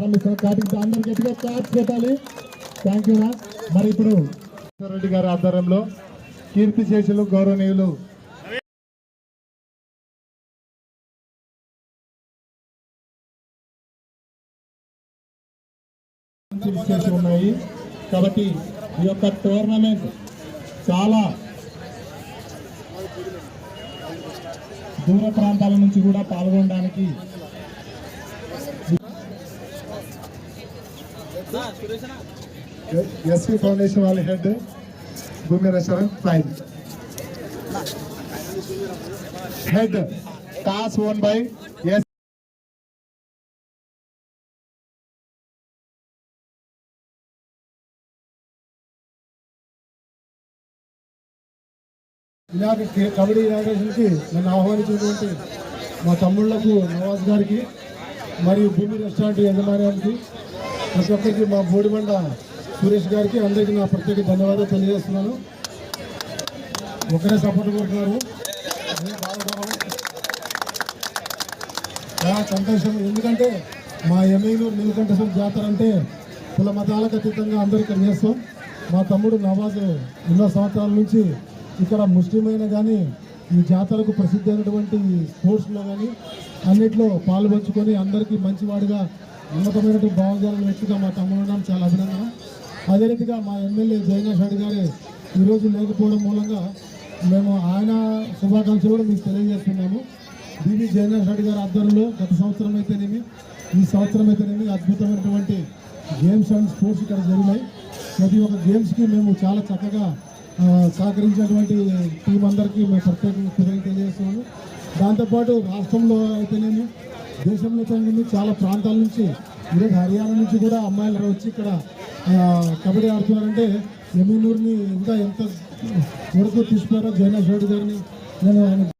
ప్రారంభిస్తాం. కాబట్టి అందరు గట్టిగా క్లాప్స్ పెట్టాలి. Thank you. మరి ఇప్పుడు రెడ్డి గారి ఆధ్వర్యంలో కీర్తి శేషులు గౌరవనీయులు ఉన్నాయి. కాబట్టి ఈ యొక్క టోర్నమెంట్ చాలా దూర ప్రాంతాల నుంచి కూడా పాల్గొనడానికి ఎస్వి ఫౌండేషన్ వాళ్ళ head Bhoomi restaurant prime head toss own by S kabaddi ఇనాగ్రేషన్కి నన్ను ఆహ్వానించినటువంటి మా తమ్ముళ్లకు నవాజ్ గారికి మరియు భూమి రెస్టారెంట్ యజమానికి ప్రతి ఒక్కరికి మా బోడిబండ సురేష్ గారికి అందరికీ నా ప్రత్యేక ధన్యవాదాలు తెలియజేస్తున్నాను. ఒకరే సపోర్ట్ కొడుతున్నారు, చాలా సంతోషం. ఎందుకంటే మా ఎమ్మెల్యేలు నీలకంఠేశ్వర జాతర అంటే కుల మతాలకు అతీతంగా అందరికీ చేస్తాం. మా తమ్ముడు నవాజ్ ఎన్నో సంవత్సరాల నుంచి ఇక్కడ ముస్లిం అయినా కానీ ఈ జాతరకు ప్రసిద్ధి అయినటువంటి స్పోర్ట్స్లో కానీ అన్నిట్లో పాల్పంచుకొని అందరికీ మంచివాడిగా ఉన్నతమైనటువంటి భావజాలను వ్యక్తిగా మా తమ్ముడు చాలా అభినందన. అదే రీతిగా మా ఎమ్మెల్యే జైనా షాడి గారు ఈరోజు లేకపోవడం మూలంగా మేము ఆయన శుభాకాంక్షలు కూడా మీకు తెలియజేస్తున్నాము. బీబీ జైనా షాడి గారి ఆధ్వర్యంలో గత సంవత్సరం అయితేనేమి ఈ సంవత్సరం అయితేనేమి అద్భుతమైనటువంటి గేమ్స్ అండ్ స్పోర్ట్స్ ఇక్కడ జరిగినాయి. ప్రతి ఒక్క గేమ్స్కి మేము చాలా చక్కగా సహకరించినటువంటి టీం అందరికీ మేము ప్రత్యేకంగా కృతజ్ఞతలు తెలియజేస్తున్నాము. దాంతోపాటు రాష్ట్రంలో అయితేనేమి దేశంలో అయితేనేమి చాలా ప్రాంతాల నుంచి ఈరోజు హర్యానా నుంచి కూడా అమ్మాయిలు వచ్చి ఇక్కడ కబడ్డీ ఆడుతున్నారంటే ఎమ్మెల్యూరిని ఇంకా ఎంత వరకు తీసుకున్నారో జైనా షోడి గారిని నేను